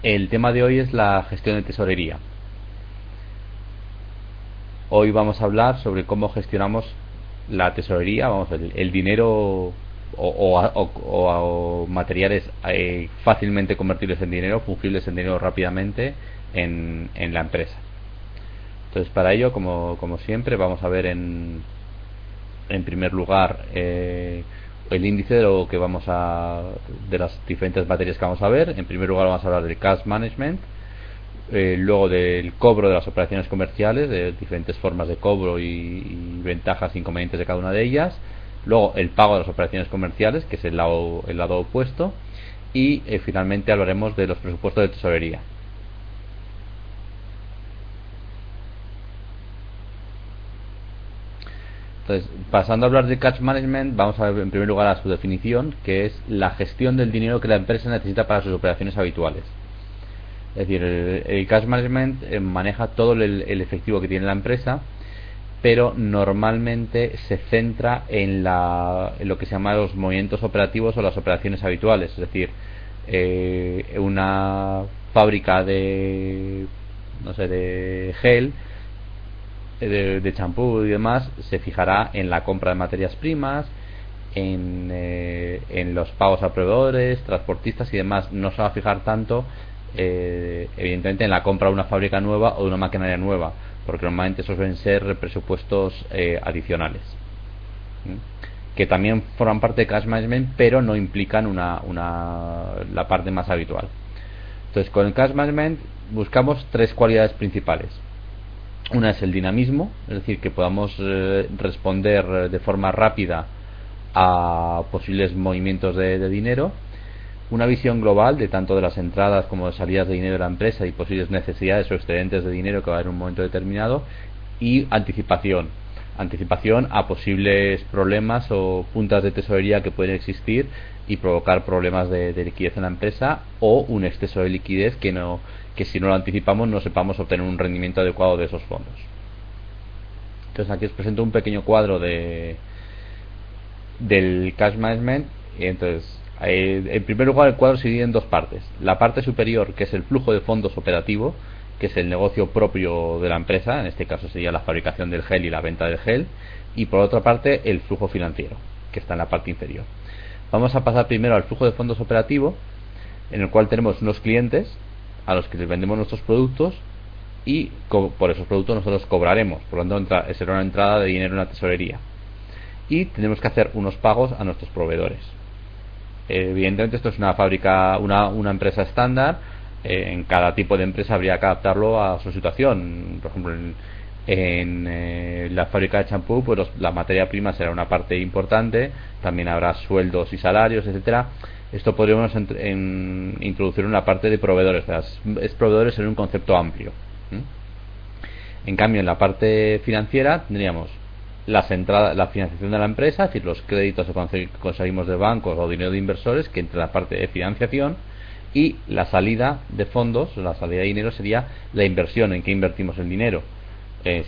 El tema de hoy es la gestión de tesorería. Hoy vamos a hablar sobre cómo gestionamos la tesorería, el dinero o materiales fácilmente convertibles en dinero, fungibles en dinero rápidamente en la empresa. Entonces, para ello, como siempre, vamos a ver en primer lugar el índice de las diferentes materias que vamos a ver. En primer lugar vamos a hablar del cash management, luego del cobro de las operaciones comerciales, de diferentes formas de cobro y ventajas e inconvenientes de cada una de ellas. Luego el pago de las operaciones comerciales, que es el lado opuesto. Y finalmente hablaremos de los presupuestos de tesorería. Entonces, pasando a hablar de cash management, vamos a ver en primer lugar a su definición, que es la gestión del dinero que la empresa necesita para sus operaciones habituales. Es decir, el cash management maneja todo el efectivo que tiene la empresa, pero normalmente se centra en lo que se llama los movimientos operativos o las operaciones habituales. Es decir, una fábrica de gel, de champú y demás, se fijará en la compra de materias primas, en los pagos a proveedores, transportistas y demás. No se va a fijar tanto evidentemente en la compra de una fábrica nueva o de una maquinaria nueva, porque normalmente esos suelen ser presupuestos adicionales, que también forman parte de cash management, pero no implican la parte más habitual. Entonces, con el cash management buscamos tres cualidades principales. Una es el dinamismo, es decir, que podamos responder de forma rápida a posibles movimientos de dinero. Una visión global de tanto de las entradas como de salidas de dinero de la empresa y posibles necesidades o excedentes de dinero que va a haber en un momento determinado. Y anticipación a posibles problemas o puntas de tesorería que pueden existir y provocar problemas de liquidez en la empresa, o un exceso de liquidez que si no lo anticipamos no sepamos obtener un rendimiento adecuado de esos fondos. Entonces, aquí os presento un pequeño cuadro del cash management. Entonces, en primer lugar, el cuadro se divide en dos partes. La parte superior, que es el flujo de fondos operativo, que es el negocio propio de la empresa, en este caso sería la fabricación del gel y la venta del gel. Y por otra parte, el flujo financiero, que está en la parte inferior. Vamos a pasar primero al flujo de fondos operativo, en el cual tenemos unos clientes a los que les vendemos nuestros productos, y por esos productos nosotros cobraremos. Por lo tanto, será una entrada de dinero en la tesorería. Y tenemos que hacer unos pagos a nuestros proveedores. Evidentemente, esto es una fábrica, una empresa estándar. En cada tipo de empresa habría que adaptarlo a su situación. Por ejemplo, en la fábrica de champú, pues la materia prima será una parte importante. También habrá sueldos y salarios, etcétera. Esto podríamos introducir en la parte de proveedores. Es proveedores en un concepto amplio. En cambio, en la parte financiera tendríamos la financiación de la empresa, es decir, los créditos que conseguimos de bancos o dinero de inversores, que entra en la parte de financiación. Y la salida de fondos, la salida de dinero, sería la inversión, en qué invertimos el dinero.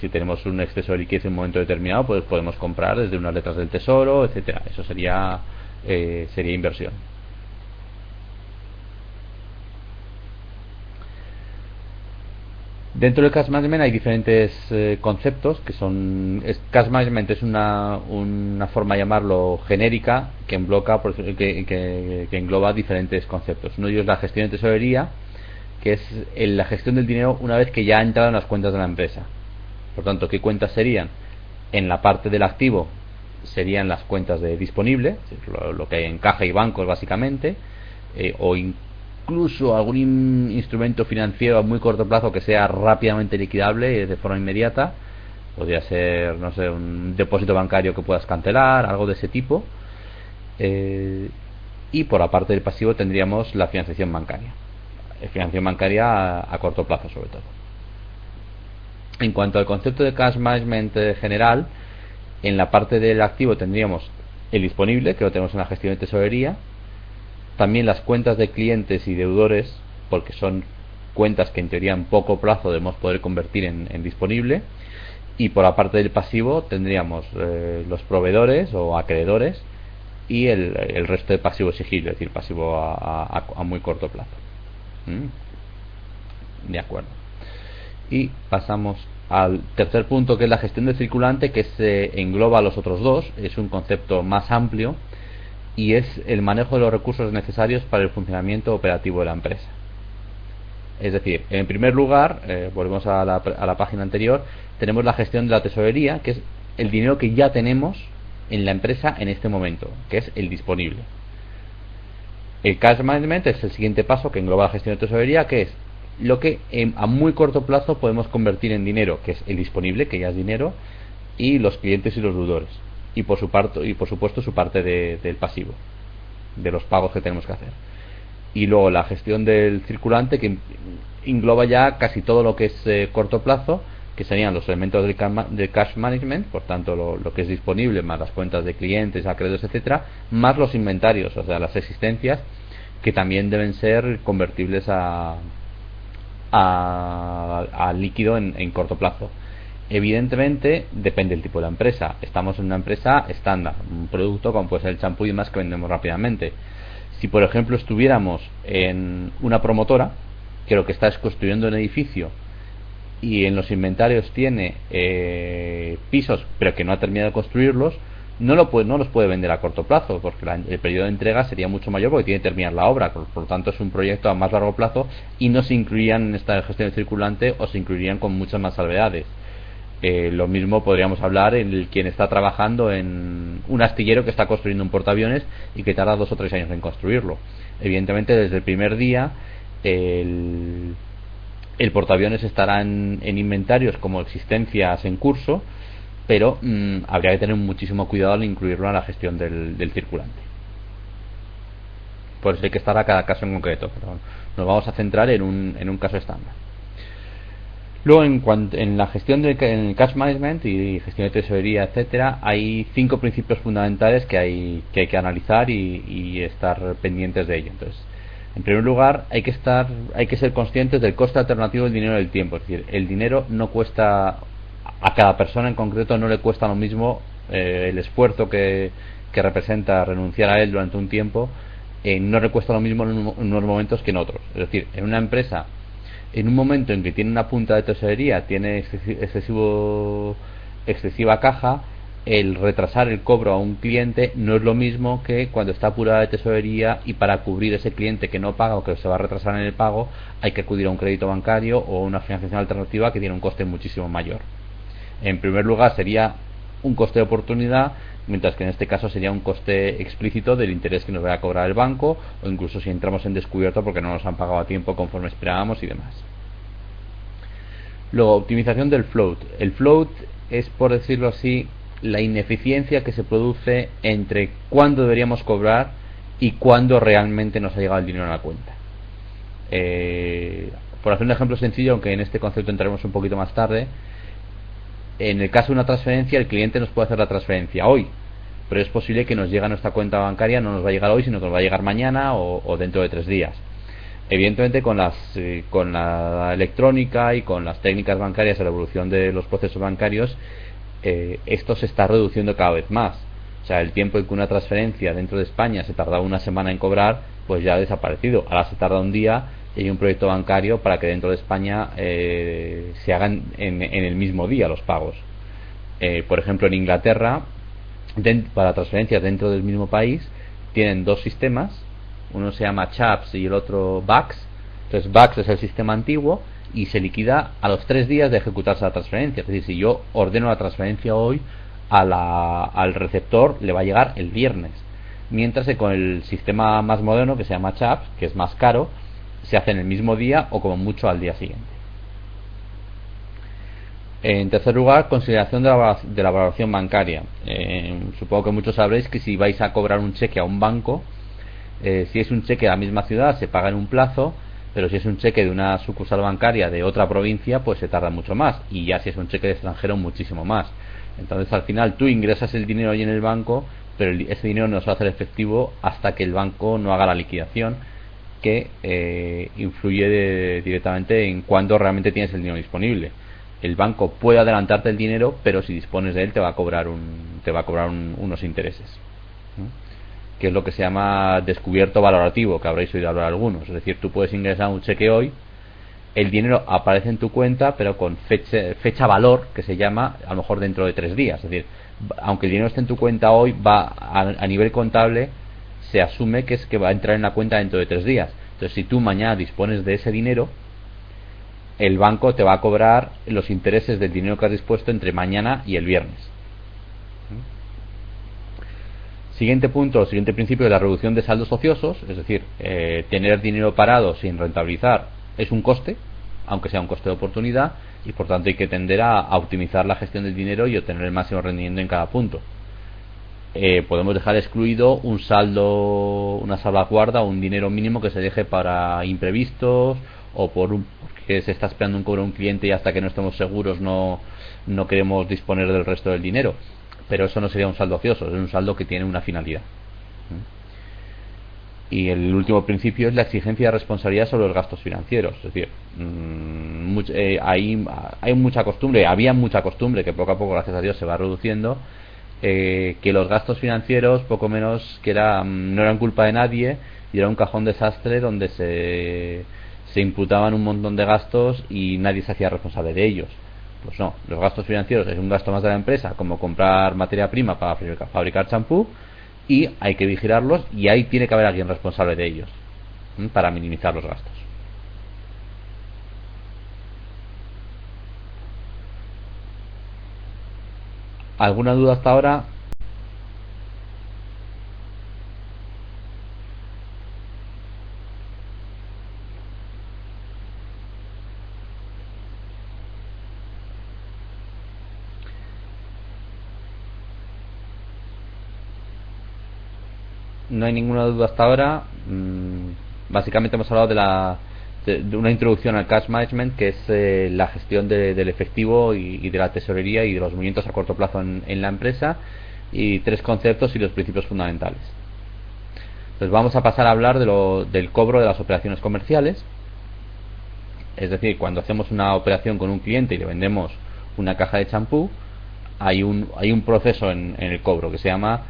Si tenemos un exceso de liquidez en un momento determinado, pues podemos comprar desde unas letras del tesoro, etcétera. Eso sería inversión. Dentro del cash management hay diferentes conceptos que son. Cash management es una forma de llamarlo genérica que engloba diferentes conceptos. Uno de ellos es la gestión de tesorería, que es la gestión del dinero una vez que ya ha entrado en las cuentas de la empresa. Por tanto, ¿qué cuentas serían? En la parte del activo serían las cuentas de disponible, lo que hay en caja y bancos básicamente, o incluso algún instrumento financiero a muy corto plazo que sea rápidamente liquidable de forma inmediata. Podría ser, un depósito bancario que puedas cancelar, algo de ese tipo. Y por la parte del pasivo tendríamos la financiación bancaria. Financiación bancaria a corto plazo, sobre todo. En cuanto al concepto de cash management general, en la parte del activo tendríamos el disponible, que lo tenemos en la gestión de tesorería. También las cuentas de clientes y deudores, porque son cuentas que en teoría en poco plazo debemos poder convertir en disponible. Y por la parte del pasivo tendríamos los proveedores o acreedores y el resto de pasivo exigible, es decir, pasivo a muy corto plazo. De acuerdo. Y pasamos al tercer punto, que es la gestión del circulante, que se engloba a los otros dos. Es un concepto más amplio y es el manejo de los recursos necesarios para el funcionamiento operativo de la empresa. Es decir, en primer lugar, volvemos a la página anterior, tenemos la gestión de la tesorería, que es el dinero que ya tenemos en la empresa en este momento, que es el disponible. El cash management es el siguiente paso, que engloba la gestión de tesorería, que es lo que a muy corto plazo podemos convertir en dinero, que es el disponible, que ya es dinero, y los clientes y los deudores, y por supuesto su parte del pasivo, de los pagos que tenemos que hacer. Y luego la gestión del circulante, que engloba ya casi todo lo que es corto plazo, que serían los elementos del cash management, por tanto lo que es disponible, más las cuentas de clientes, acreedores, etcétera, más los inventarios, o sea, las existencias, que también deben ser convertibles a líquido en corto plazo. Evidentemente depende del tipo de la empresa. Estamos en una empresa estándar, un producto como puede ser el champú y demás, que vendemos rápidamente. Si por ejemplo estuviéramos en una promotora, que lo que está es construyendo un edificio y en los inventarios tiene pisos pero que no ha terminado de construirlos, no los puede vender a corto plazo, porque el periodo de entrega sería mucho mayor, porque tiene que terminar la obra. Por lo tanto es un proyecto a más largo plazo y no se incluirían en esta gestión circulante, o se incluirían con muchas más salvedades. Lo mismo podríamos hablar en quien está trabajando en un astillero que está construyendo un portaaviones y que tarda 2 o 3 años en construirlo. Evidentemente desde el primer día el portaaviones estará en inventarios como existencias en curso, pero habría que tener muchísimo cuidado al incluirlo en la gestión del circulante. Por eso hay que estar a cada caso en concreto, pero nos vamos a centrar en un caso estándar. Luego, en la gestión en el cash management y gestión de tesorería, etcétera, hay 5 principios fundamentales que hay que analizar y estar pendientes de ello. Entonces, en primer lugar, hay que ser conscientes del coste alternativo del dinero y del tiempo. Es decir, el dinero no cuesta, a cada persona en concreto no le cuesta lo mismo el esfuerzo que representa renunciar a él durante un tiempo, no le cuesta lo mismo en unos momentos que en otros. Es decir, en una empresa, en un momento en que tiene una punta de tesorería, tiene excesiva caja, el retrasar el cobro a un cliente no es lo mismo que cuando está apurada de tesorería y para cubrir ese cliente que no paga o que se va a retrasar en el pago hay que acudir a un crédito bancario o una financiación alternativa que tiene un coste muchísimo mayor. En primer lugar sería un coste de oportunidad, mientras que en este caso sería un coste explícito del interés que nos va a cobrar el banco, o incluso si entramos en descubierto porque no nos han pagado a tiempo conforme esperábamos y demás. Luego, optimización del float. El float es, por decirlo así, la ineficiencia que se produce entre cuándo deberíamos cobrar y cuándo realmente nos ha llegado el dinero a la cuenta. Por hacer un ejemplo sencillo, aunque en este concepto entraremos un poquito más tarde, en el caso de una transferencia, el cliente nos puede hacer la transferencia hoy, pero es posible que nos llegue a nuestra cuenta bancaria, no nos va a llegar hoy, sino que nos va a llegar mañana o dentro de 3 días. Evidentemente con la electrónica y con las técnicas bancarias y la evolución de los procesos bancarios, esto se está reduciendo cada vez más. O sea, el tiempo en que una transferencia dentro de España se tardaba una semana en cobrar, pues ya ha desaparecido. Ahora se tarda un día y hay un proyecto bancario para que dentro de España se hagan en el mismo día los pagos. Por ejemplo, en Inglaterra, para transferencias dentro del mismo país, tienen 2 sistemas. Uno se llama CHAPS y el otro BACS. Entonces BACS es el sistema antiguo y se liquida a los 3 días de ejecutarse la transferencia. Es decir, si yo ordeno la transferencia hoy, al receptor le va a llegar el viernes. Mientras que con el sistema más moderno, que se llama CHAPS, que es más caro, se hace en el mismo día o como mucho al día siguiente. En tercer lugar, consideración de la valoración bancaria. Supongo que muchos sabréis que si vais a cobrar un cheque a un banco, si es un cheque de la misma ciudad se paga en un plazo, pero si es un cheque de una sucursal bancaria de otra provincia, pues se tarda mucho más, y ya si es un cheque de extranjero, muchísimo más. Entonces al final tú ingresas el dinero ahí en el banco, pero ese dinero no se va a hacer efectivo hasta que el banco no haga la liquidación, que influye directamente en cuándo realmente tienes el dinero disponible. El banco puede adelantarte el dinero, pero si dispones de él te va a cobrar unos intereses, ¿no? Que es lo que se llama descubierto valorativo, que habréis oído hablar algunos. Es decir, tú puedes ingresar un cheque hoy, el dinero aparece en tu cuenta, pero con fecha valor, que se llama, a lo mejor dentro de 3 días. Es decir, aunque el dinero esté en tu cuenta hoy, va a nivel contable, se asume que es que va a entrar en la cuenta dentro de 3 días. Entonces, si tú mañana dispones de ese dinero, el banco te va a cobrar los intereses del dinero que has dispuesto entre mañana y el viernes. Siguiente punto, siguiente principio de la reducción de saldos ociosos, es decir, tener dinero parado sin rentabilizar es un coste, aunque sea un coste de oportunidad, y por tanto hay que tender a optimizar la gestión del dinero y obtener el máximo rendimiento en cada punto. Podemos dejar excluido un saldo, una salvaguarda o un dinero mínimo que se deje para imprevistos, o porque se está esperando un cobro de un cliente y hasta que no estemos seguros no queremos disponer del resto del dinero. Pero eso no sería un saldo ocioso, es un saldo que tiene una finalidad. Y el último principio es la exigencia de responsabilidad sobre los gastos financieros. Es decir, hay mucha costumbre, había mucha costumbre, que poco a poco, gracias a Dios, se va reduciendo, que los gastos financieros, poco menos que no eran culpa de nadie, y era un cajón desastre donde se imputaban un montón de gastos y nadie se hacía responsable de ellos. Pues no, los gastos financieros es un gasto más de la empresa, como comprar materia prima para fabricar champú, y hay que vigilarlos, y ahí tiene que haber alguien responsable de ellos, para minimizar los gastos. ¿Alguna duda hasta ahora? No hay ninguna duda hasta ahora. Básicamente hemos hablado de una introducción al cash management, que es la gestión del efectivo y de la tesorería y de los movimientos a corto plazo en la empresa, y 3 conceptos y los principios fundamentales. Entonces vamos a pasar a hablar del cobro de las operaciones comerciales. Es decir, cuando hacemos una operación con un cliente y le vendemos una caja de champú, hay un proceso en el cobro que se llama,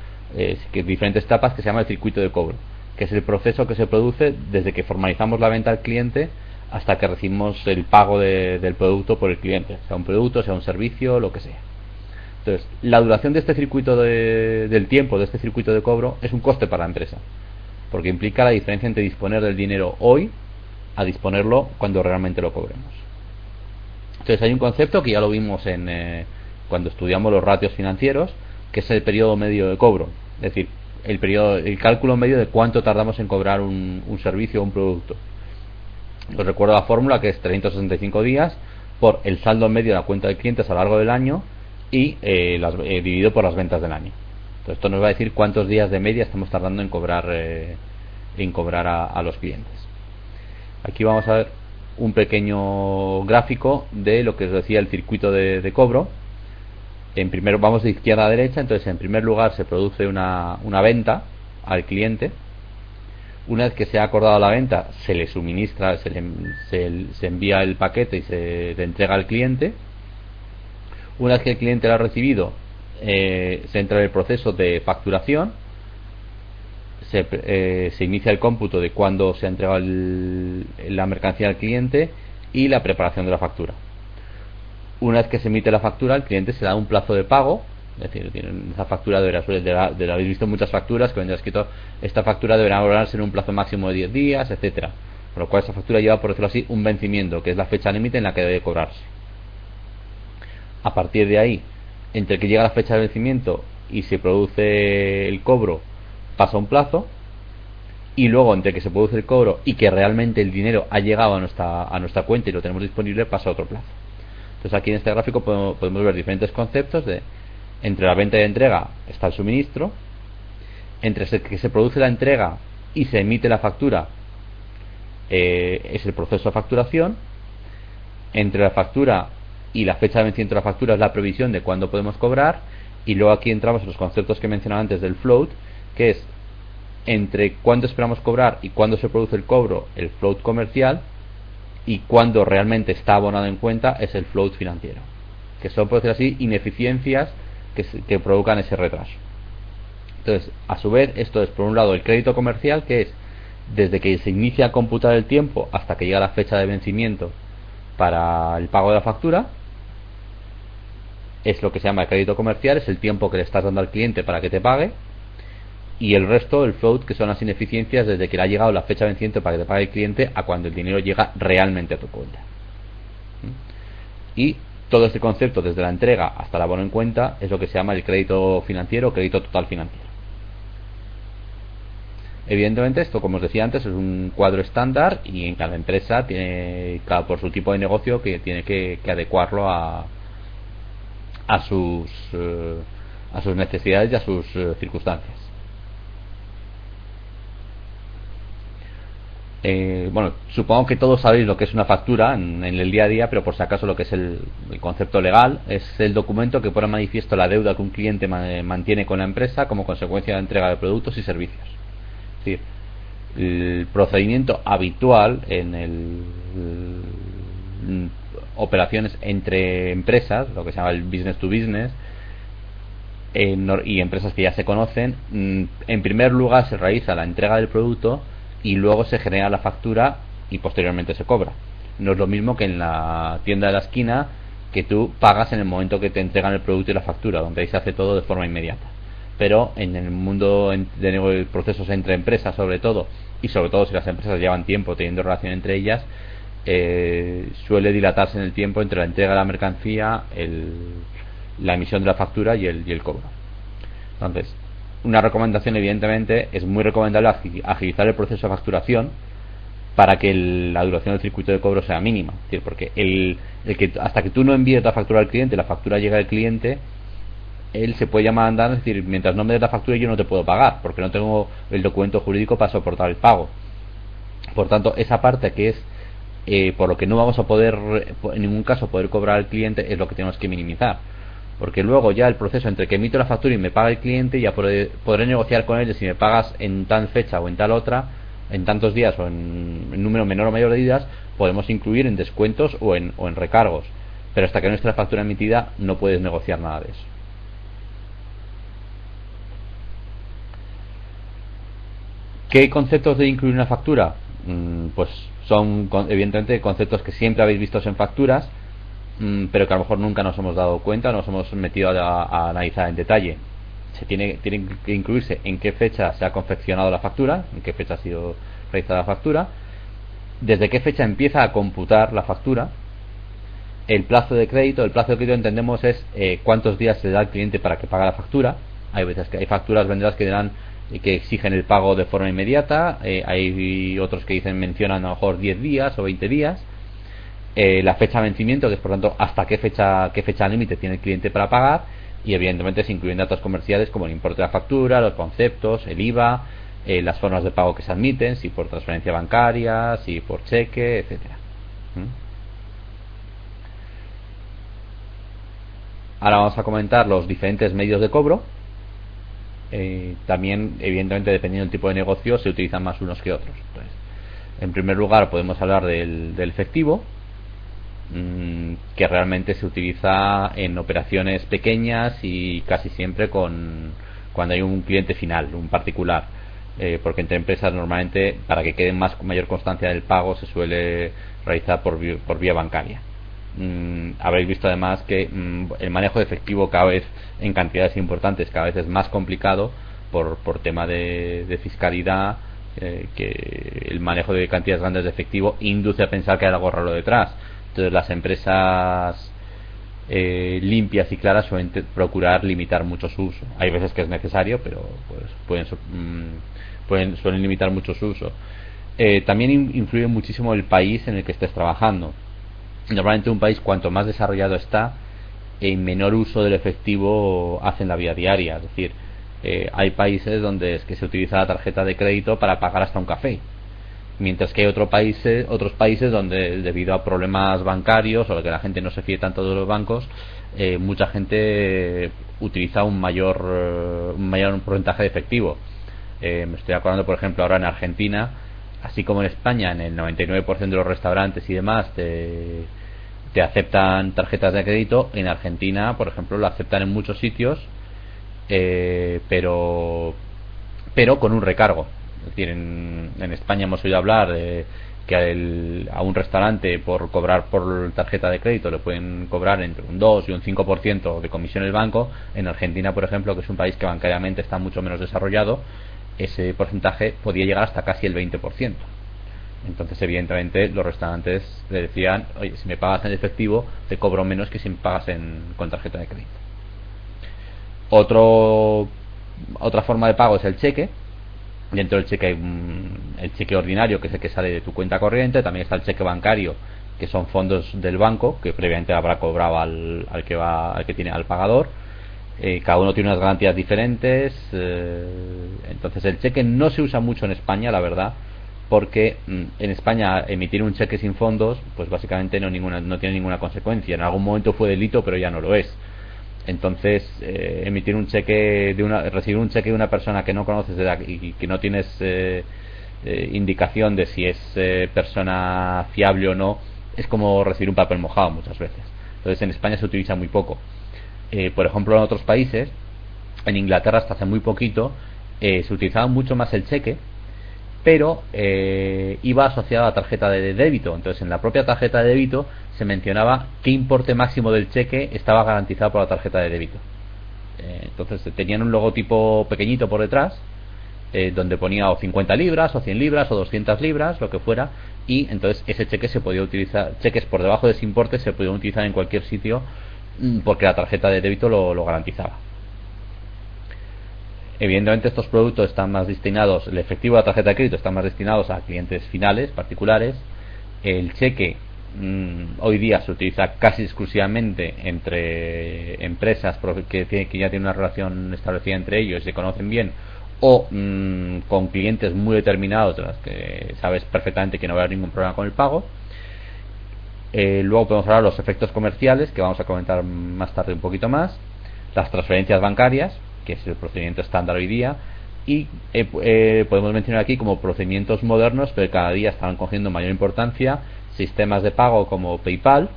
que diferentes etapas, que se llama el circuito de cobro, que es el proceso que se produce desde que formalizamos la venta al cliente hasta que recibimos el pago del producto por el cliente, sea un producto, sea un servicio, lo que sea. Entonces, la duración de este circuito del tiempo de este circuito de cobro es un coste para la empresa, porque implica la diferencia entre disponer del dinero hoy a disponerlo cuando realmente lo cobremos. Entonces, hay un concepto que ya lo vimos cuando estudiamos los ratios financieros, que es el periodo medio de cobro, es decir, el cálculo medio de cuánto tardamos en cobrar un servicio o un producto. Os recuerdo la fórmula, que es 365 días por el saldo medio de la cuenta de clientes a lo largo del año y dividido por las ventas del año. Entonces, esto nos va a decir cuántos días de media estamos tardando en cobrar a los clientes. Aquí vamos a ver un pequeño gráfico de lo que os decía el circuito de cobro. Vamos de izquierda a derecha. Entonces, en primer lugar se produce una venta al cliente. Una vez que se ha acordado la venta, se le suministra, se envía el paquete y se le entrega al cliente. Una vez que el cliente lo ha recibido, se entra en el proceso de facturación. Se inicia el cómputo de cuándo se ha entregado la mercancía al cliente y la preparación de la factura. Una vez que se emite la factura, al cliente se da un plazo de pago. Es decir, esa factura habéis visto muchas facturas que vendrá escrito: esta factura deberá valorarse en un plazo máximo de 10 días, etcétera. Con lo cual, esa factura lleva, por decirlo así, un vencimiento, que es la fecha límite en la que debe cobrarse. A partir de ahí, entre que llega la fecha de vencimiento y se produce el cobro, pasa un plazo, y luego entre que se produce el cobro y que realmente el dinero ha llegado a nuestra cuenta y lo tenemos disponible, pasa otro plazo. Entonces, aquí en este gráfico podemos ver diferentes conceptos entre la venta y la entrega está el suministro, entre que se produce la entrega y se emite la factura es el proceso de facturación, entre la factura y la fecha de vencimiento de la factura es la previsión de cuándo podemos cobrar, y luego aquí entramos en los conceptos que mencionaba antes del float, que es entre cuándo esperamos cobrar y cuándo se produce el cobro, el float comercial, y cuándo realmente está abonado en cuenta es el float financiero, que son, por decir así, ineficiencias que provocan ese retraso. Entonces, a su vez, esto es por un lado el crédito comercial, que es desde que se inicia a computar el tiempo hasta que llega la fecha de vencimiento para el pago de la factura. Es lo que se llama el crédito comercial, es el tiempo que le estás dando al cliente para que te pague. Y el resto, el float, que son las ineficiencias desde que le ha llegado la fecha venciente para que te pague el cliente a cuando el dinero llega realmente a tu cuenta. Y todo este concepto, desde la entrega hasta el abono en cuenta, es lo que se llama el crédito financiero o crédito total financiero. Evidentemente, esto, como os decía antes, es un cuadro estándar y en cada empresa tiene, claro, por su tipo de negocio, que tiene que adecuarlo a sus necesidades y a sus circunstancias. Bueno, supongo que todos sabéis lo que es una factura en el día a día, pero por si acaso lo que es el concepto legal es el documento que pone en manifiesto la deuda que un cliente mantiene con la empresa como consecuencia de la entrega de productos y servicios. Es decir, el procedimiento habitual en operaciones entre empresas, lo que se llama el business to business, y empresas que ya se conocen, en primer lugar se realiza la entrega del producto y luego se genera la factura y posteriormente se cobra. No es lo mismo que en la tienda de la esquina, que tú pagas en el momento que te entregan el producto y la factura, donde ahí se hace todo de forma inmediata. Pero en el mundo de procesos entre empresas, sobre todo si las empresas llevan tiempo teniendo relación entre ellas, suele dilatarse en el tiempo entre la entrega de la mercancía, la emisión de la factura y el cobro. Entonces, una recomendación, evidentemente, es muy recomendable agilizar el proceso de facturación para que la duración del circuito de cobro sea mínima. Es decir, porque hasta que tú no envíes la factura al cliente, la factura llega al cliente, él se puede llamar a andar, es decir, mientras no me des la factura yo no te puedo pagar, porque no tengo el documento jurídico para soportar el pago. Por tanto, esa parte que es por lo que no vamos a poder en ningún caso poder cobrar al cliente, es lo que tenemos que minimizar. Porque luego ya el proceso entre que emito la factura y me paga el cliente, ya podré negociar con él si me pagas en tal fecha o en tal otra, en tantos días o en número menor o mayor de días, podemos incluir en descuentos o en recargos. Pero hasta que no esté la factura emitida no puedes negociar nada de eso. ¿Qué conceptos de incluir una factura? Pues son evidentemente conceptos que siempre habéis visto en facturas, pero que a lo mejor nunca nos hemos dado cuenta, nos hemos metido a analizar en detalle. Tiene que incluirse en qué fecha se ha confeccionado la factura, en qué fecha ha sido realizada la factura, desde qué fecha empieza a computar la factura, el plazo de crédito. El plazo de crédito entendemos es cuántos días se da al cliente para que pague la factura. Hay veces que hay facturas vendidas que exigen el pago de forma inmediata, hay otros que mencionan a lo mejor 10 días o 20 días. La fecha de vencimiento, que es por tanto hasta qué fecha límite tiene el cliente para pagar, y evidentemente se incluyen datos comerciales como el importe de la factura, los conceptos, el IVA, las formas de pago que se admiten, si por transferencia bancaria, si por cheque, etcétera. Ahora vamos a comentar los diferentes medios de cobro. También, evidentemente, dependiendo del tipo de negocio, se utilizan más unos que otros. Entonces, en primer lugar podemos hablar del efectivo, que realmente se utiliza en operaciones pequeñas y casi siempre cuando hay un cliente final, un particular, porque entre empresas normalmente, para que quede mayor constancia del pago, se suele realizar por vía bancaria. Habréis visto además que el manejo de efectivo cada vez en cantidades importantes cada vez es más complicado por tema de fiscalidad, que el manejo de cantidades grandes de efectivo induce a pensar que hay algo raro detrás. Entonces las empresas limpias y claras suelen procurar limitar mucho su uso. Hay veces que es necesario, pero pues suelen limitar mucho su uso. También influye muchísimo el país en el que estés trabajando. Normalmente un país, cuanto más desarrollado está, en menor uso del efectivo hacen la vida diaria. Es decir, hay países donde es que se utiliza la tarjeta de crédito para pagar hasta un café, mientras que hay otros países donde, debido a problemas bancarios o que la gente no se fíe tanto de los bancos, mucha gente utiliza un mayor porcentaje de efectivo. Me estoy acordando, por ejemplo, ahora en Argentina, así como en España, en el 99% de los restaurantes y demás te aceptan tarjetas de crédito. En Argentina, por ejemplo, lo aceptan en muchos sitios, pero con un recargo. Es decir, en España hemos oído hablar de a un restaurante por cobrar por tarjeta de crédito le pueden cobrar entre un 2 y un 5% de comisión el banco. En Argentina, por ejemplo, que es un país que bancariamente está mucho menos desarrollado, ese porcentaje podía llegar hasta casi el 20%. Entonces, evidentemente, los restaurantes le decían: oye, si me pagas en efectivo te cobro menos que si me pagas con tarjeta de crédito. Otra forma de pago es el cheque. Dentro del cheque hay el cheque ordinario, que es el que sale de tu cuenta corriente. También está el cheque bancario, que son fondos del banco que previamente habrá cobrado al que tiene al pagador. Cada uno tiene unas garantías diferentes. Entonces el cheque no se usa mucho en España, la verdad, porque en España emitir un cheque sin fondos, pues básicamente no tiene ninguna consecuencia. En algún momento fue delito, pero ya no lo es. Entonces, recibir un cheque de una persona que no conoces y que no tienes indicación de si es persona fiable o no, es como recibir un papel mojado muchas veces. Entonces, en España se utiliza muy poco. Por ejemplo, en otros países, en Inglaterra hasta hace muy poquito, se utilizaba mucho más el cheque, pero iba asociado a la tarjeta de débito. Entonces, en la propia tarjeta de débito se mencionaba qué importe máximo del cheque estaba garantizado por la tarjeta de débito. Entonces tenían un logotipo pequeñito por detrás, donde ponía o 50 libras o 100 libras o 200 libras, lo que fuera, y entonces ese cheque se podía utilizar. Cheques por debajo de ese importe se podían utilizar en cualquier sitio, porque la tarjeta de débito lo garantizaba. Evidentemente, estos productos están más destinados, el efectivo de la tarjeta de crédito están más destinados a clientes finales, particulares. El cheque hoy día se utiliza casi exclusivamente entre empresas que ya tienen una relación establecida entre ellos y se conocen bien, o con clientes muy determinados de los que sabes perfectamente que no va a haber ningún problema con el pago. Luego podemos hablar de los efectos comerciales, que vamos a comentar más tarde un poquito más. Las transferencias bancarias, que es el procedimiento estándar hoy día, y podemos mencionar aquí como procedimientos modernos, pero cada día están cogiendo mayor importancia, sistemas de pago como PayPal,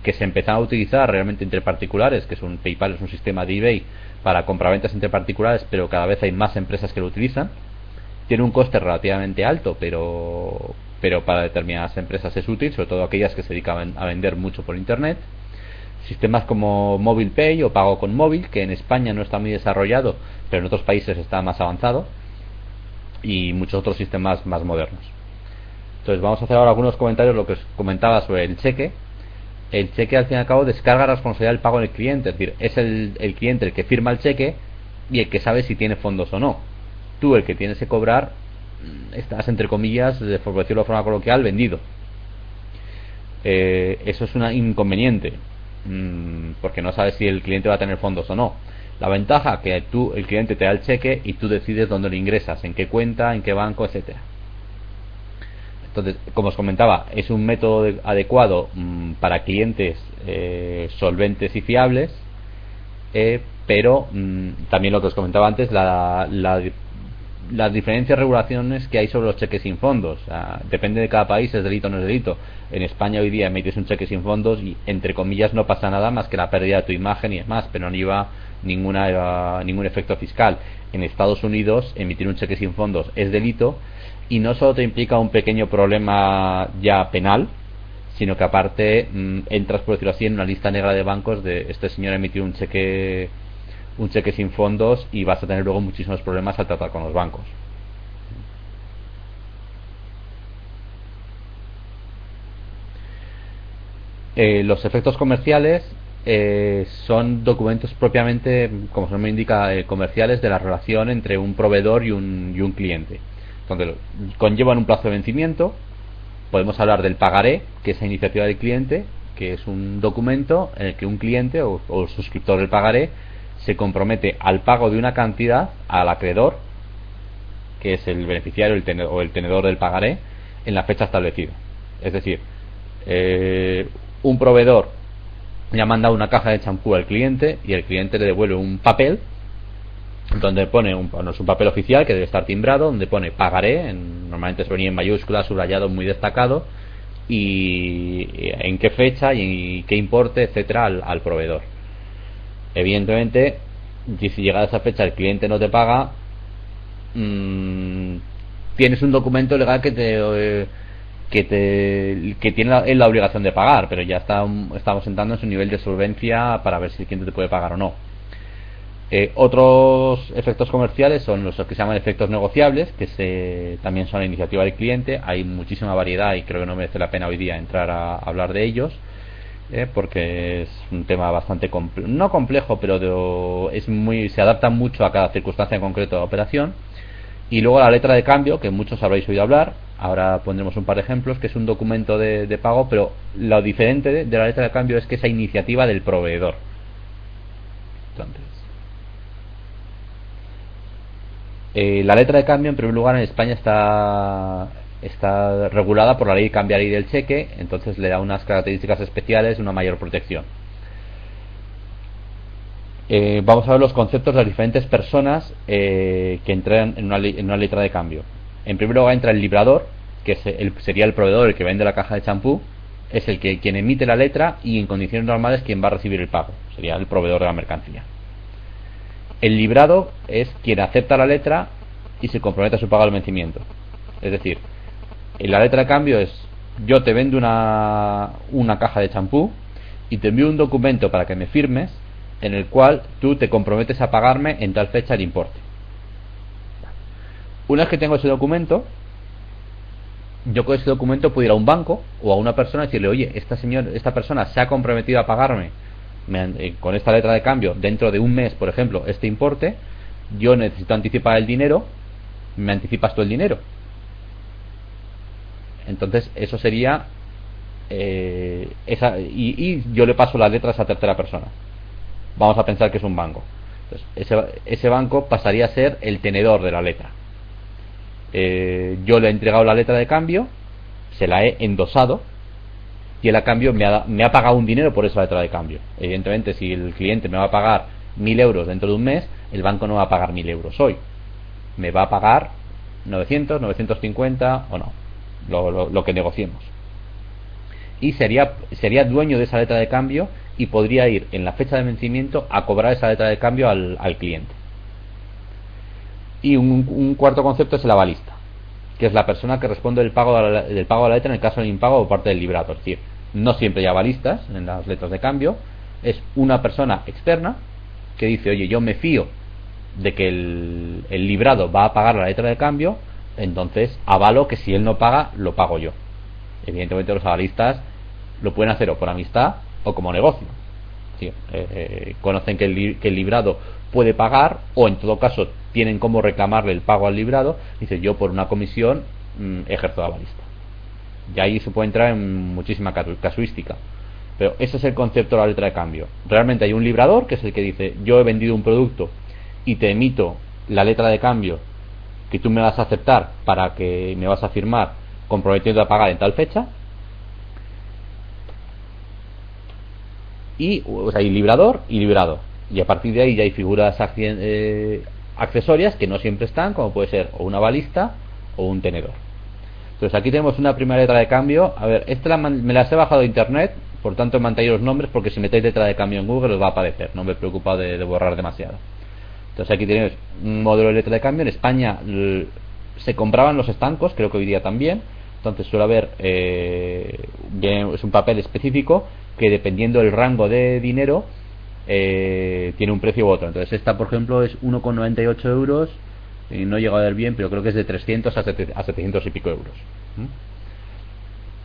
que se empezaron a utilizar realmente entre particulares, PayPal es un sistema de eBay para compraventas entre particulares, pero cada vez hay más empresas que lo utilizan. Tiene un coste relativamente alto, pero para determinadas empresas es útil, sobre todo aquellas que se dedican a vender mucho por internet. Sistemas como Mobile Pay o pago con móvil, que en España no está muy desarrollado, pero en otros países está más avanzado, y muchos otros sistemas más modernos. Entonces vamos a hacer ahora algunos comentarios lo que os comentaba sobre el cheque. El cheque, al fin y al cabo, descarga la responsabilidad del pago en el cliente, es decir, es el cliente el que firma el cheque y el que sabe si tiene fondos o no. Tú, el que tienes que cobrar, estás, entre comillas, por decirlo de forma coloquial, vendido. Eso es un inconveniente, porque no sabes si el cliente va a tener fondos o no. La ventaja que el cliente te da el cheque y tú decides dónde lo ingresas, en qué cuenta, en qué banco, etcétera. Entonces, como os comentaba, es un método adecuado para clientes solventes y fiables, pero también lo que os comentaba antes, las diferentes regulaciones que hay sobre los cheques sin fondos. Depende de cada país, es delito o no es delito. En España hoy día emites un cheque sin fondos y, entre comillas, no pasa nada más que la pérdida de tu imagen y demás, pero no lleva ningún efecto fiscal. En Estados Unidos, emitir un cheque sin fondos es delito, y no solo te implica un pequeño problema ya penal, sino que aparte entras, por decirlo así, en una lista negra de bancos de este señor ha emitido un cheque sin fondos, y vas a tener luego muchísimos problemas al tratar con los bancos. Los efectos comerciales son documentos propiamente, como su nombre indica, comerciales, de la relación entre un proveedor y un cliente, donde conllevan un plazo de vencimiento. Podemos hablar del pagaré, que es la iniciativa del cliente, que es un documento en el que un cliente o el suscriptor del pagaré se compromete al pago de una cantidad al acreedor, que es el beneficiario o el tenedor del pagaré, en la fecha establecida. Es decir, un proveedor le ha mandado una caja de champú al cliente y el cliente le devuelve un papel donde pone un papel oficial que debe estar timbrado, donde pone pagaré, normalmente se ponía en mayúsculas, subrayado, muy destacado, y en qué fecha y qué importe, etcétera, al proveedor. Evidentemente, si llegada a esa fecha el cliente no te paga, tienes un documento legal que que tiene la obligación de pagar, pero ya estamos entrando en su nivel de solvencia para ver si el cliente te puede pagar o no. Otros efectos comerciales son los que se llaman efectos negociables, que también son a iniciativa del cliente. Hay muchísima variedad y creo que no merece la pena hoy día entrar a hablar de ellos, porque es un tema bastante no complejo, pero se adapta mucho a cada circunstancia en concreto de la operación. Y luego la letra de cambio, que muchos habréis oído hablar. Ahora pondremos un par de ejemplos, que es un documento de pago, pero lo diferente de la letra de cambio es que es a iniciativa del proveedor. Entonces, la letra de cambio, en primer lugar, en España está regulada por la ley cambiaria y del cheque, entonces le da unas características especiales, una mayor protección. Vamos a ver los conceptos de las diferentes personas que entran en una letra de cambio. En primer lugar entra el librador, que sería el proveedor, el que vende la caja de champú, es quien emite la letra, y en condiciones normales quien va a recibir el pago, sería el proveedor de la mercancía. El librado es quien acepta la letra y se compromete a su pago al vencimiento. Es decir, la letra de cambio es: yo te vendo una caja de champú y te envío un documento para que me firmes, en el cual tú te comprometes a pagarme en tal fecha el importe. Una vez que tengo ese documento, yo con ese documento puedo ir a un banco o a una persona y decirle: oye, esta persona se ha comprometido a pagarme con esta letra de cambio dentro de un mes, por ejemplo, este importe. Yo necesito anticipar el dinero, ¿me anticipas tú el dinero? Entonces eso sería y yo le paso la letra a esa tercera persona. Vamos a pensar que es un banco. Entonces, ese banco pasaría a ser el tenedor de la letra. Yo le he entregado la letra de cambio, se la he endosado, y él a cambio me ha pagado un dinero por esa letra de cambio. Evidentemente, si el cliente me va a pagar 1.000 euros dentro de un mes, el banco no va a pagar 1.000 euros hoy, me va a pagar 900, 950 o no, lo que negociemos. Y sería dueño de esa letra de cambio y podría ir en la fecha de vencimiento a cobrar esa letra de cambio al cliente. Y un cuarto concepto es el avalista, que es la persona que responde del pago de la letra en el caso de impago o parte del librado. Es decir, no siempre hay avalistas en las letras de cambio, es una persona externa que dice: oye, yo me fío de que el librado va a pagar la letra de cambio, entonces avalo que si él no paga, lo pago yo. Evidentemente los avalistas lo pueden hacer o por amistad o como negocio. Sí, conocen que el librado puede pagar, o en todo caso tienen cómo reclamarle el pago al librado. Dice: yo por una comisión ejerzo de avalista. Y ahí se puede entrar en muchísima casuística, pero ese es el concepto de la letra de cambio. Realmente hay un librador, que es el que dice: yo he vendido un producto y te emito la letra de cambio que tú me vas a aceptar, para que me vas a firmar comprometiendo a pagar en tal fecha. Y hay librador y librado, y a partir de ahí ya hay figuras accesorias que no siempre están, como puede ser o un avalista o un tenedor. Entonces aquí tenemos una primera letra de cambio. A ver, me las he bajado de internet, por tanto he mantenido los nombres, porque si metéis letra de cambio en Google os va a aparecer, no me he preocupado de borrar demasiado. Entonces aquí tenéis un modelo de letra de cambio. En España se compraban los estancos, creo que hoy día también. Entonces suele haber es un papel específico que, dependiendo del rango de dinero, tiene un precio u otro. Entonces esta, por ejemplo, es 1,98 euros, y no he llegado a ver bien, pero creo que es de 300 a 700 y pico euros.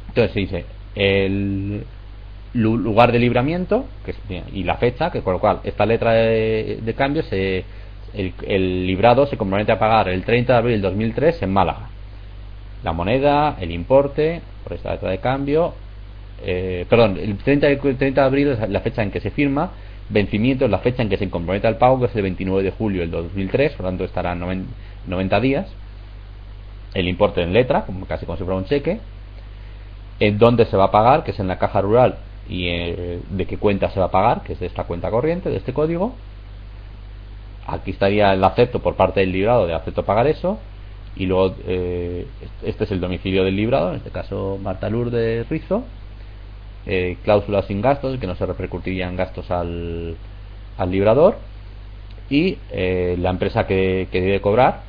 Entonces se dice el lugar de libramiento, y la fecha, que con lo cual esta letra de cambio el librado se compromete a pagar el 30 de abril del 2003 en Málaga. La moneda, el importe por esta letra de cambio, perdón, el 30 de abril es la fecha en que se firma. Vencimiento es la fecha en que se compromete al pago, que es el 29 de julio del 2003, por lo tanto estarán 90 días. El importe en letra, casi como si fuera un cheque. En dónde se va a pagar, que es en la caja rural, y de qué cuenta se va a pagar, que es de esta cuenta corriente, de este código. Aquí estaría el acepto por parte del librado de acepto pagar eso. Y luego este es el domicilio del librado, en este caso Marta Lourdes Rizo. Cláusulas sin gastos, que no se repercutirían gastos al librador. Y la empresa que debe cobrar,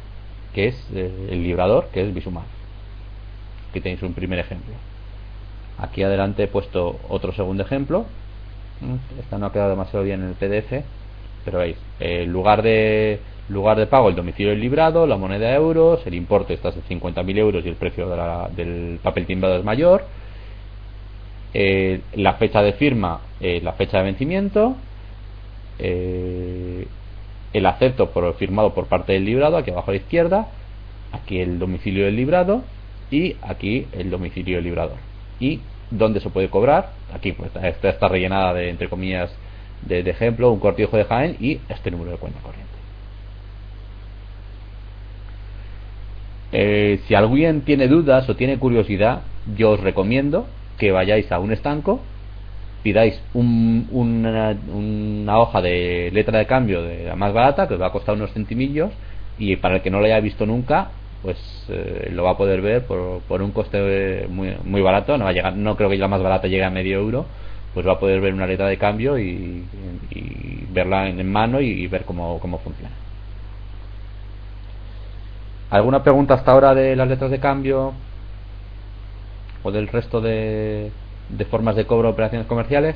que es el librador, que es Bisumar. Aquí tenéis un primer ejemplo. Aquí adelante he puesto otro segundo ejemplo. Esta no ha quedado demasiado bien en el PDF, pero veis, lugar de pago el domicilio del librado, la moneda euros, el importe está de 50.000 euros y el precio del papel timbrado es mayor, la fecha de firma, la fecha de vencimiento, el acepto firmado por parte del librado, aquí abajo a la izquierda, aquí el domicilio del librado y aquí el domicilio del librador. Y dónde se puede cobrar, aquí pues esta está rellenada de, entre comillas, de ejemplo, un cortijo de Jaén y este número de cuenta corriente. Si alguien tiene dudas o tiene curiosidad, yo os recomiendo que vayáis a un estanco, pidáis una hoja de letra de cambio de la más barata, que os va a costar unos centimillos, y para el que no lo haya visto nunca, pues lo va a poder ver por un coste muy barato. No va a llegar, no creo que la más barata llegue a medio euro, pues va a poder ver una letra de cambio y verla en mano y ver cómo funciona. ¿Alguna pregunta hasta ahora de las letras de cambio o del resto de formas de cobro de operaciones comerciales?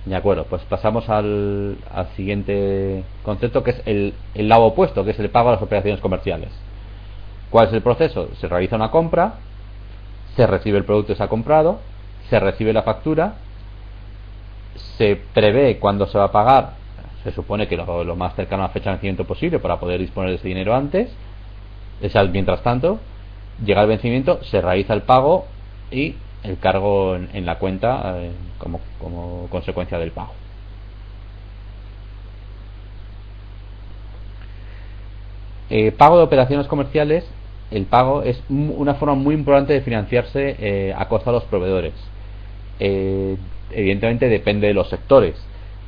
De acuerdo, pues pasamos al siguiente concepto, que es el lado opuesto, que es el pago a las operaciones comerciales. ¿Cuál es el proceso? Se realiza una compra, se recibe el producto que se ha comprado, se recibe la factura, se prevé cuándo se va a pagar, se supone que lo más cercano a la fecha de vencimiento posible para poder disponer de ese dinero antes. Mientras tanto, llega el vencimiento, se realiza el pago y el cargo en la cuenta como consecuencia del pago. Pago de operaciones comerciales. El pago es una forma muy importante de financiarse a costa de los proveedores. Evidentemente depende de los sectores,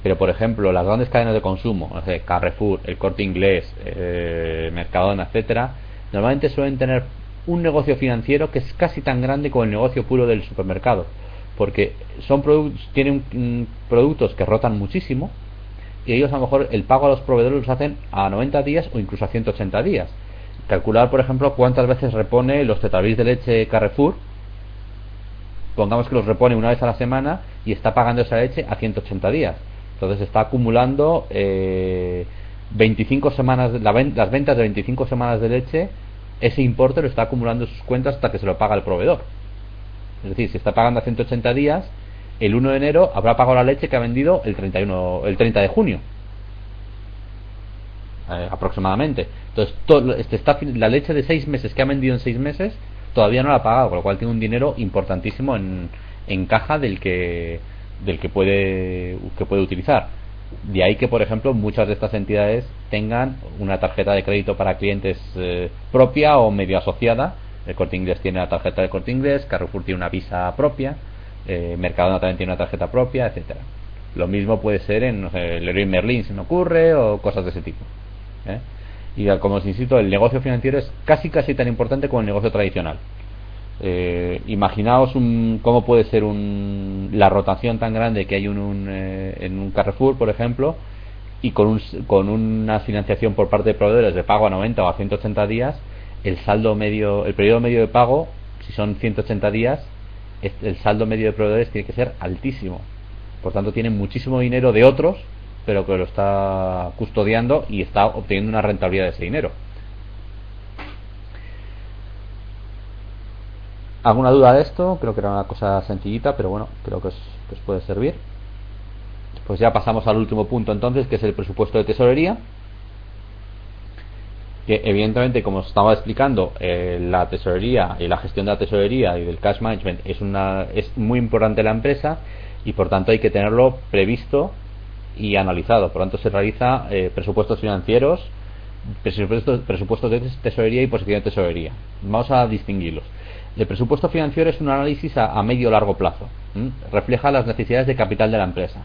pero por ejemplo las grandes cadenas de consumo, no sé, Carrefour, el Corte Inglés, Mercadona, etcétera, normalmente suelen tener un negocio financiero que es casi tan grande como el negocio puro del supermercado, porque tienen productos que rotan muchísimo y ellos a lo mejor el pago a los proveedores los hacen a 90 días o incluso a 180 días. Calcular, por ejemplo, cuántas veces repone los tetrabricks de leche Carrefour. Pongamos que los repone una vez a la semana y está pagando esa leche a 180 días. Entonces está acumulando 25 semanas, las ventas de 25 semanas de leche. Ese importe lo está acumulando en sus cuentas hasta que se lo paga el proveedor. Es decir, si está pagando a 180 días, el 1 de enero habrá pagado la leche que ha vendido el 30 de junio. Aproximadamente. Entonces la leche de 6 meses que ha vendido en 6 meses todavía no la ha pagado, con lo cual tiene un dinero importantísimo en caja del que puede utilizar. De ahí que, por ejemplo, muchas de estas entidades tengan una tarjeta de crédito para clientes propia o medio asociada. El Corte Inglés tiene la tarjeta de Corte Inglés, Carrefour tiene una Visa propia, Mercadona también tiene una tarjeta propia, etcétera. Lo mismo puede ser en, no sé, Leroy Merlin, se me ocurre, o cosas de ese tipo. Y como os insisto, el negocio financiero es casi tan importante como el negocio tradicional. Imaginaos cómo puede ser la rotación tan grande que hay en un Carrefour, por ejemplo, y con una financiación por parte de proveedores de pago a 90 o a 180 días, el periodo medio de pago, si son 180 días, el saldo medio de proveedores tiene que ser altísimo. Por tanto, tienen muchísimo dinero de otros, pero que lo está custodiando y está obteniendo una rentabilidad de ese dinero. ¿Alguna duda de esto? Creo que era una cosa sencillita, pero bueno, creo que os puede servir. Pues ya pasamos al último punto entonces, que es el presupuesto de tesorería, que evidentemente, como os estaba explicando, la tesorería y la gestión de la tesorería y del cash management es muy importante en la empresa, y por tanto hay que tenerlo previsto y analizado. Por tanto se realiza presupuestos financieros, presupuestos de tesorería y posición de tesorería. Vamos a distinguirlos. El presupuesto financiero es un análisis a medio o largo plazo. Refleja las necesidades de capital de la empresa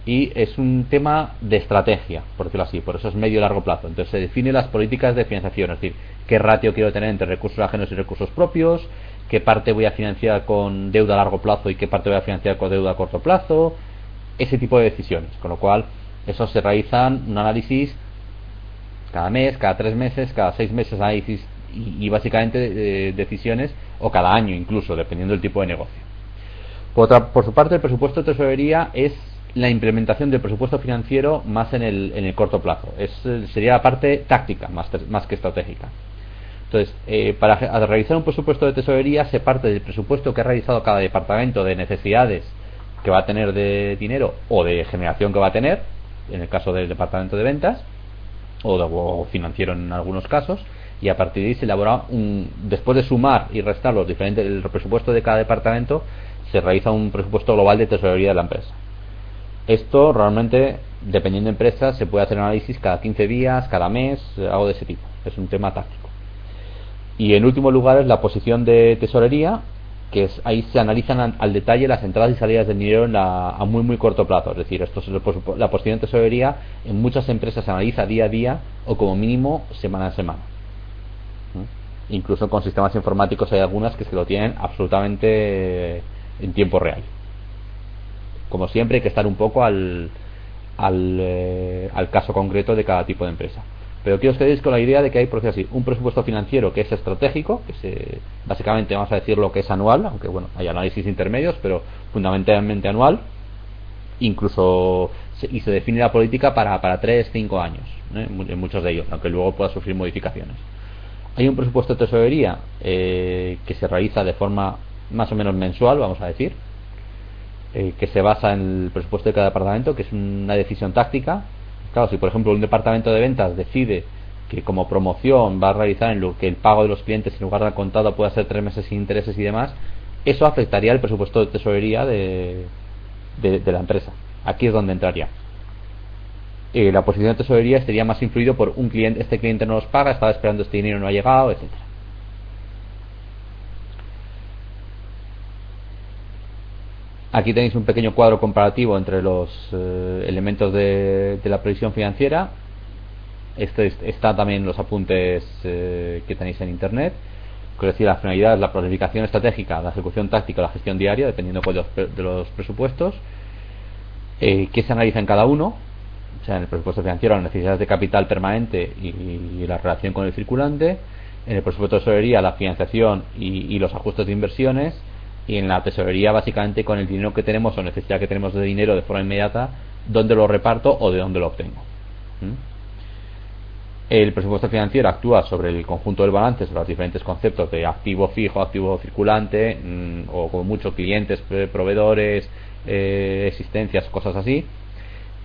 y es un tema de estrategia, por decirlo así, por eso es medio o largo plazo. Entonces se define las políticas de financiación, es decir, qué ratio quiero tener entre recursos ajenos y recursos propios, qué parte voy a financiar con deuda a largo plazo y qué parte voy a financiar con deuda a corto plazo, ese tipo de decisiones. Con lo cual, eso se realizan un análisis cada mes, cada 3 meses, cada 6 meses, análisis y básicamente decisiones, o cada año incluso, dependiendo del tipo de negocio. Por su parte, el presupuesto de tesorería es la implementación del presupuesto financiero más en el corto plazo. Sería la parte táctica más que estratégica. Entonces, para realizar un presupuesto de tesorería se parte del presupuesto que ha realizado cada departamento de necesidades que va a tener de dinero o de generación que va a tener, en el caso del departamento de ventas, o financiero en algunos casos, y a partir de ahí se elabora después de sumar y restar el presupuesto de cada departamento, se realiza un presupuesto global de tesorería de la empresa. Esto realmente, dependiendo de empresas, se puede hacer análisis cada 15 días, cada mes, algo de ese tipo. Es un tema táctico. Y en último lugar es la posición de tesorería, que ahí se analizan al detalle las entradas y salidas del dinero a muy corto plazo. Es decir, la posición de tesorería en muchas empresas se analiza día a día o como mínimo semana a semana. Incluso con sistemas informáticos hay algunas que se lo tienen absolutamente en tiempo real. Como siempre hay que estar un poco al caso concreto de cada tipo de empresa. Pero quiero que os quedéis con la idea de que hay, por decir así, un presupuesto financiero que es estratégico, que básicamente vamos a decir lo que es anual, aunque bueno, hay análisis intermedios, pero fundamentalmente anual, incluso y se define la política para 3-5 años, en muchos de ellos, aunque luego pueda sufrir modificaciones. Hay un presupuesto de tesorería que se realiza de forma más o menos mensual, vamos a decir, que se basa en el presupuesto de cada departamento, que es una decisión táctica. Claro, si por ejemplo un departamento de ventas decide que como promoción va a realizar en lo que el pago de los clientes en lugar de al contado pueda ser 3 meses sin intereses y demás, eso afectaría el presupuesto de tesorería de la empresa. Aquí es donde entraría. La posición de tesorería estaría más influido por un cliente. Este cliente no nos paga, estaba esperando este dinero, no ha llegado, etcétera. Aquí tenéis un pequeño cuadro comparativo entre los elementos de la previsión financiera. Está también en los apuntes que tenéis en internet. Es decir, la finalidad es la planificación estratégica, la ejecución táctica, la gestión diaria, dependiendo de los presupuestos. ¿Qué se analiza en cada uno? O sea, en el presupuesto financiero, las necesidades de capital permanente y la relación con el circulante. En el presupuesto de tesorería, la financiación y los ajustes de inversiones. Y en la tesorería, básicamente, con el dinero que tenemos o necesidad que tenemos de dinero de forma inmediata, dónde lo reparto o de dónde lo obtengo. El presupuesto financiero actúa sobre el conjunto del balance, sobre los diferentes conceptos de activo fijo, activo circulante, o como mucho clientes, proveedores, existencias, cosas así.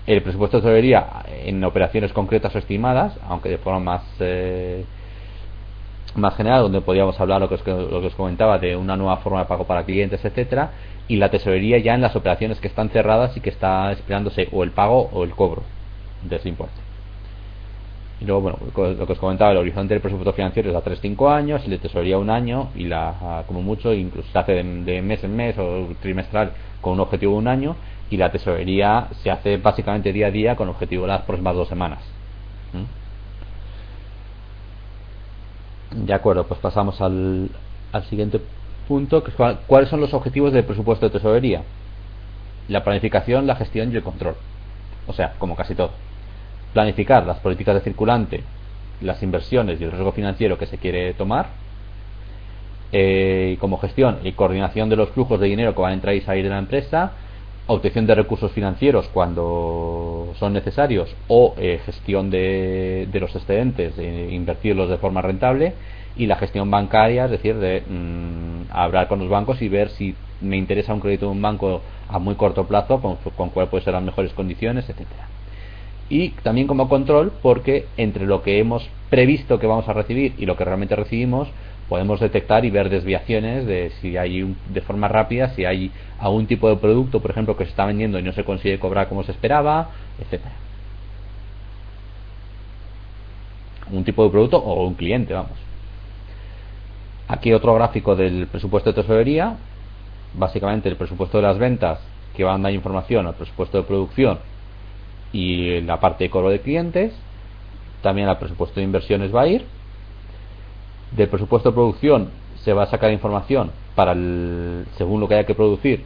El presupuesto de tesorería en operaciones concretas o estimadas, aunque de forma más general, donde podríamos hablar lo que os comentaba de una nueva forma de pago para clientes, etcétera, y la tesorería ya en las operaciones que están cerradas y que está esperándose o el pago o el cobro de ese importe. Y luego, bueno, lo que os comentaba, el horizonte del presupuesto financiero es a 3-5 años, el de tesorería 1 año, y como mucho incluso se hace de mes en mes o trimestral con un objetivo de 1 año, y la tesorería se hace básicamente día a día con objetivo de las próximas 2 semanas. De acuerdo, pues pasamos al siguiente punto, que es cuáles son los objetivos del presupuesto de tesorería. La planificación, la gestión y el control. O sea, como casi todo. Planificar las políticas de circulante, las inversiones y el riesgo financiero que se quiere tomar. Como gestión y coordinación de los flujos de dinero que van a entrar y salir de la empresa. Obtención de recursos financieros cuando son necesarios o gestión de los excedentes, invertirlos de forma rentable, y la gestión bancaria, es decir, de hablar con los bancos y ver si me interesa un crédito de un banco a muy corto plazo, con cuál pueden ser las mejores condiciones, etcétera. Y también como control, porque entre lo que hemos previsto que vamos a recibir y lo que realmente recibimos, podemos detectar y ver desviaciones de si hay de forma rápida, si hay algún tipo de producto, por ejemplo, que se está vendiendo y no se consigue cobrar como se esperaba, etcétera. Un tipo de producto o un cliente, vamos. Aquí otro gráfico del presupuesto de tesorería. Básicamente el presupuesto de las ventas, que van a dar información al presupuesto de producción y la parte de cobro de clientes. También al presupuesto de inversiones va a ir. Del presupuesto de producción se va a sacar información para según lo que haya que producir,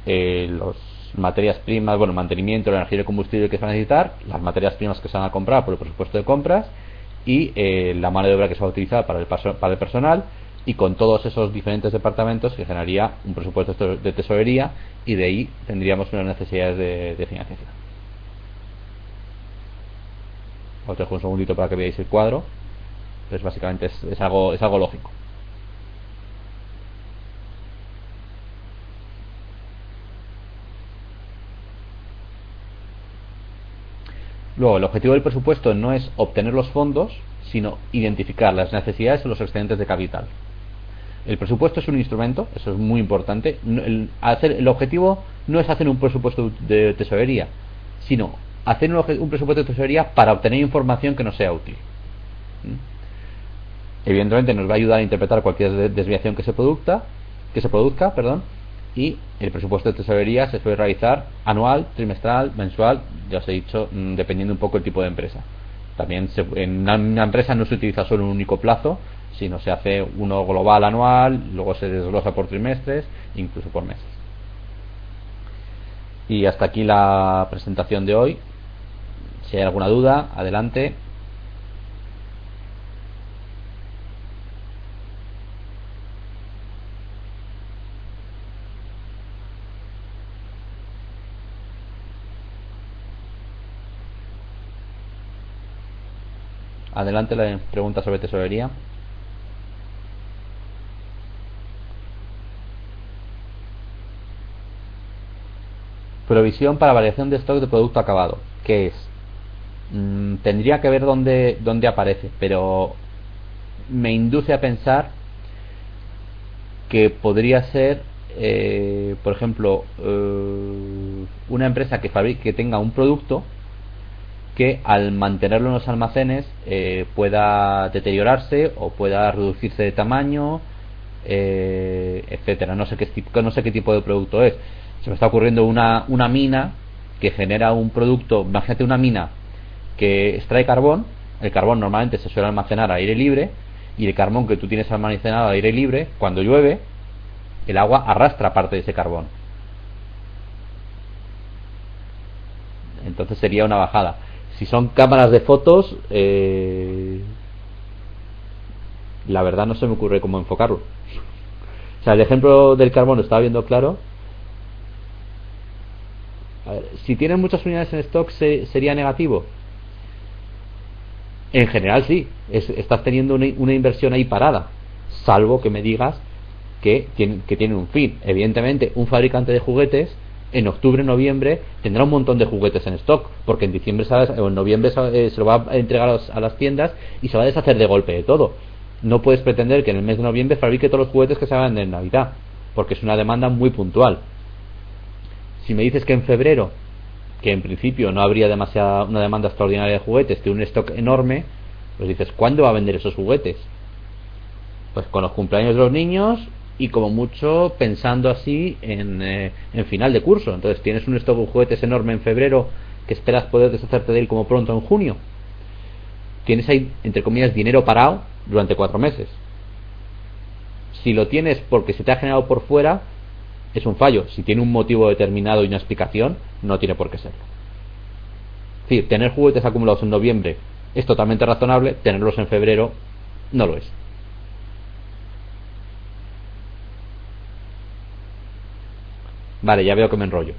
las materias primas, bueno, el mantenimiento, la energía y el combustible que se van a necesitar, las materias primas que se van a comprar por el presupuesto de compras, y la mano de obra que se va a utilizar para el personal, y con todos esos diferentes departamentos se generaría un presupuesto de tesorería, y de ahí tendríamos unas necesidades de financiación. Os dejo un segundito para que veáis el cuadro. Pues básicamente es algo lógico. Luego, el objetivo del presupuesto no es obtener los fondos, sino identificar las necesidades o los excedentes de capital. El presupuesto es un instrumento, eso es muy importante. El objetivo no es hacer un presupuesto de tesorería, sino hacer un presupuesto de tesorería para obtener información que nos sea útil. Evidentemente nos va a ayudar a interpretar cualquier desviación que se produzca, y el presupuesto de tesorería se suele realizar anual, trimestral, mensual, ya os he dicho, dependiendo un poco del tipo de empresa. También en una empresa no se utiliza solo un único plazo, sino se hace uno global anual, luego se desglosa por trimestres, incluso por meses. Y hasta aquí la presentación de hoy. Si hay alguna duda, adelante. Adelante, la pregunta sobre tesorería. Provisión para variación de stock de producto acabado. ¿Qué es? Tendría que ver dónde aparece, pero me induce a pensar que podría ser, por ejemplo, una empresa que tenga un producto que al mantenerlo en los almacenes pueda deteriorarse o pueda reducirse de tamaño, etcétera. No sé qué tipo de producto es. Se me está ocurriendo una mina que genera un producto. Imagínate una mina que extrae carbón. El carbón normalmente se suele almacenar a aire libre, y el carbón que tú tienes almacenado a aire libre, cuando llueve, el agua arrastra parte de ese carbón. Entonces sería una bajada. Si son cámaras de fotos, la verdad no se me ocurre cómo enfocarlo. O sea, el ejemplo del carbón lo estaba viendo claro. A ver, si tienen muchas unidades en stock, ¿sería negativo? En general sí, estás teniendo una inversión ahí parada, salvo que me digas que tiene un fin. Evidentemente, un fabricante de juguetes en octubre, noviembre tendrá un montón de juguetes en stock, porque en diciembre o en noviembre se lo va a entregar a las tiendas y se va a deshacer de golpe de todo. No puedes pretender que en el mes de noviembre fabrique todos los juguetes que se hagan en Navidad, porque es una demanda muy puntual. Si me dices que en febrero, que en principio no habría una demanda extraordinaria de juguetes, tiene un stock enorme, pues dices, ¿cuándo va a vender esos juguetes? Pues con los cumpleaños de los niños, y como mucho pensando así en final de curso. Entonces tienes un stock de juguetes enorme en febrero que esperas poder deshacerte de él como pronto en junio. Tienes ahí, entre comillas, dinero parado durante 4 meses. Si lo tienes porque se te ha generado por fuera, es un fallo. Si tiene un motivo determinado y una explicación, no tiene por qué serlo. Es decir, tener juguetes acumulados en noviembre es totalmente razonable, tenerlos en febrero no lo es. Vale, ya veo que me enrollo.